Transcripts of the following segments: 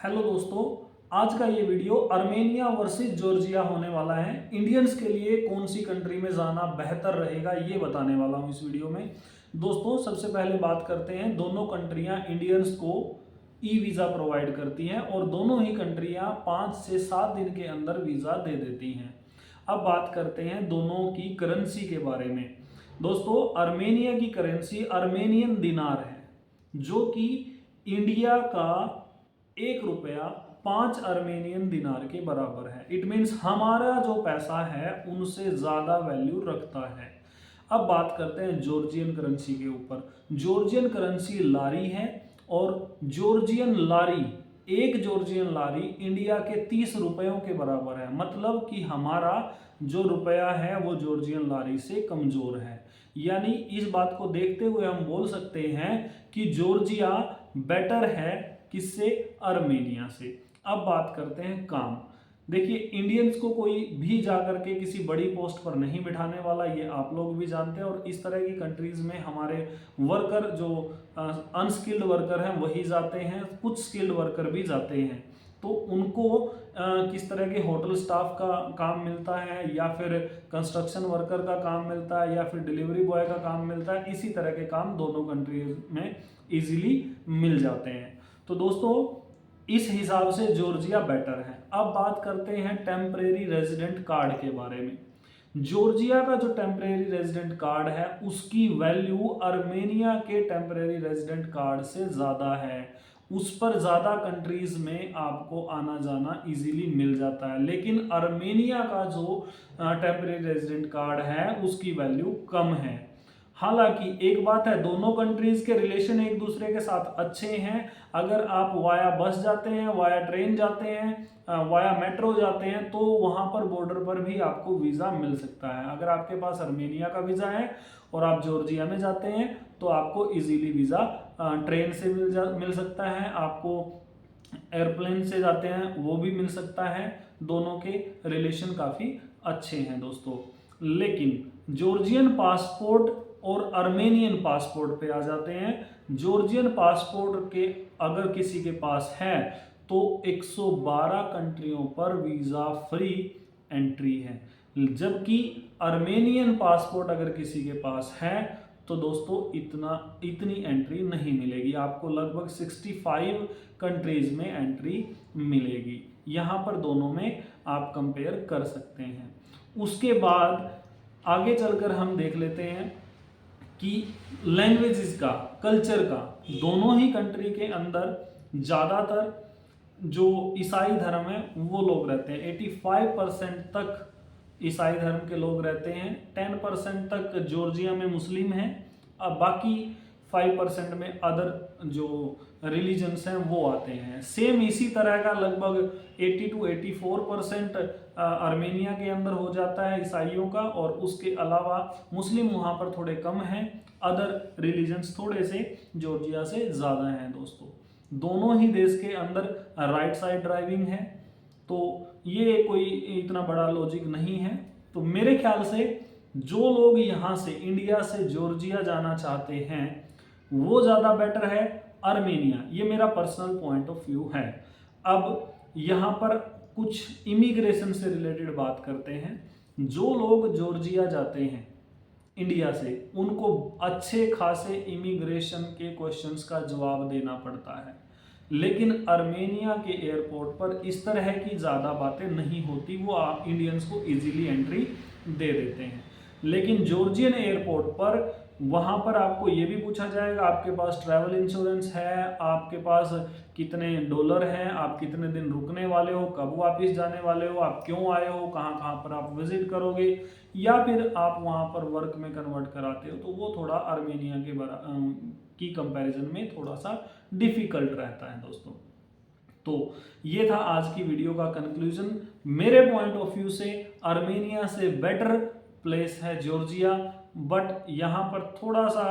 Hello दोस्तों, आज का ये वीडियो अर्मेनिया वर्सेस जॉर्जिया होने वाला है। इंडियंस के लिए कौन सी कंट्री में जाना बेहतर रहेगा ये बताने वाला हूँ इस वीडियो में। दोस्तों सबसे पहले बात करते हैं, दोनों कंट्रियां इंडियंस को ई वीज़ा प्रोवाइड करती हैं और दोनों ही कंट्रियां 5 से 7 दिन के अंदर वीज़ा दे देती हैं। अब बात करते हैं दोनों की करेंसी के बारे में। दोस्तों अर्मेनिया की करेंसी अर्मेनियन दिनार है, जो कि इंडिया का 1 रुपया 5 अर्मेनियन दिनार के बराबर है। इट मीन्स हमारा जो पैसा है उनसे ज़्यादा वैल्यू रखता है। अब बात करते हैं जॉर्जियन करेंसी के ऊपर। जॉर्जियन करेंसी लारी है और जॉर्जियन लारी, एक जॉर्जियन लारी इंडिया के 30 रुपयों के बराबर है। मतलब कि हमारा जो रुपया है वो जॉर्जियन लारी से कमज़ोर है। यानी इस बात को देखते हुए हम बोल सकते हैं कि जॉर्जिया बेटर है किससे? अर्मेनिया से। अब बात करते हैं काम। देखिए इंडियंस को कोई भी जाकर के किसी बड़ी पोस्ट पर नहीं बिठाने वाला, ये आप लोग भी जानते हैं। और इस तरह की कंट्रीज में हमारे वर्कर जो अनस्किल्ड वर्कर हैं वही जाते हैं, कुछ स्किल्ड वर्कर भी जाते हैं। तो उनको किस तरह के होटल स्टाफ का काम मिलता है, या फिर कंस्ट्रक्शन वर्कर का काम मिलता है, या फिर डिलीवरी बॉय का काम मिलता है, इसी तरह के काम दोनों कंट्रीज में इजीली मिल जाते हैं। तो दोस्तों इस हिसाब से जॉर्जिया बेटर है। अब बात करते हैं टेम्परेरी रेजिडेंट कार्ड के बारे में। जॉर्जिया का जो टेम्परेरी रेजिडेंट कार्ड है उसकी वैल्यू अर्मेनिया के टेम्परेरी रेजिडेंट कार्ड से ज़्यादा है। उस पर ज़्यादा कंट्रीज़ में आपको आना जाना इजीली मिल जाता है। लेकिन अर्मेनिया का जो टेम्परेरी रेजिडेंट कार्ड है उसकी वैल्यू कम है। हालांकि एक बात है, दोनों कंट्रीज के रिलेशन एक दूसरे के साथ अच्छे हैं। अगर आप वाया बस जाते हैं, वाया ट्रेन जाते हैं, वाया मेट्रो जाते हैं, तो वहां पर बॉर्डर पर भी आपको वीज़ा मिल सकता है। अगर आपके पास अर्मेनिया का वीज़ा है और आप जॉर्जिया में जाते हैं तो आपको इजीली वीज़ा ट्रेन से मिल सकता है, आपको एयरप्लेन से जाते हैं वो भी मिल सकता है। दोनों के रिलेशन काफ़ी अच्छे हैं दोस्तों। लेकिन जॉर्जियन पासपोर्ट और अर्मेनियन पासपोर्ट पे आ जाते हैं। जॉर्जियन पासपोर्ट के अगर किसी के पास है तो 112 कंट्रियों पर वीज़ा फ्री एंट्री है। जबकि अर्मेनियन पासपोर्ट अगर किसी के पास है तो दोस्तों इतनी एंट्री नहीं मिलेगी। आपको लगभग 65 कंट्रीज में एंट्री मिलेगी। यहाँ पर दोनों में आप कंपेयर कर सकते हैं। उसके बाद आगे चलकर हम देख लेते हैं कि लैंग्वेजेस का, कल्चर का, दोनों ही कंट्री के अंदर ज़्यादातर जो ईसाई धर्म है वो लोग रहते हैं। 85% तक ईसाई धर्म के लोग रहते हैं। 10% तक जॉर्जिया में मुस्लिम हैं। अब बाकी 5% में अदर जो रिलीजन्स हैं वो आते हैं। सेम इसी तरह का लगभग 80 to 84% अर्मेनिया के अंदर हो जाता है ईसाइयों का, और उसके अलावा मुस्लिम वहाँ पर थोड़े कम हैं। अदर रिलीजन्स थोड़े से जॉर्जिया से ज़्यादा हैं दोस्तों। दोनों ही देश के अंदर राइट साइड ड्राइविंग है, तो ये कोई इतना बड़ा लॉजिक नहीं है। तो मेरे ख्याल से जो लोग यहाँ से इंडिया से जॉर्जिया जाना चाहते हैं वो ज़्यादा बेटर है अर्मेनिया। ये मेरा पर्सनल पॉइंट ऑफ व्यू है। अब यहाँ पर कुछ इमिग्रेशन से रिलेटेड बात करते हैं। जो लोग जॉर्जिया जाते हैं इंडिया से उनको अच्छे खासे इमिग्रेशन के क्वेश्चंस का जवाब देना पड़ता है। लेकिन अर्मेनिया के एयरपोर्ट पर इस तरह की ज़्यादा बातें नहीं होती, वो आप इंडियंस को इजीली एंट्री दे देते हैं। लेकिन जॉर्जियन एयरपोर्ट पर वहाँ पर आपको ये भी पूछा जाएगा आपके पास ट्रैवल इंश्योरेंस है, आपके पास कितने डॉलर हैं, आप कितने दिन रुकने वाले हो, कब वापस जाने वाले हो, आप क्यों आए हो, कहाँ कहाँ पर आप विजिट करोगे, या फिर आप वहाँ पर वर्क में कन्वर्ट कराते हो। तो वो थोड़ा अर्मेनिया की कंपैरिजन में थोड़ा सा डिफिकल्ट रहता है दोस्तों। तो ये था आज की वीडियो का कंक्लूजन। मेरे पॉइंट ऑफ व्यू से अर्मेनिया से बेटर प्लेस है जॉर्जिया, बट यहाँ पर थोड़ा सा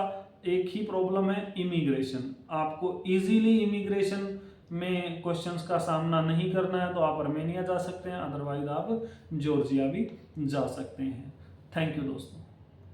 एक ही प्रॉब्लम है, इमिग्रेशन। आपको इजीली इमिग्रेशन में क्वेश्चंस का सामना नहीं करना है तो आप अर्मेनिया जा सकते हैं, अदरवाइज आप जॉर्जिया भी जा सकते हैं। थैंक यू दोस्तों।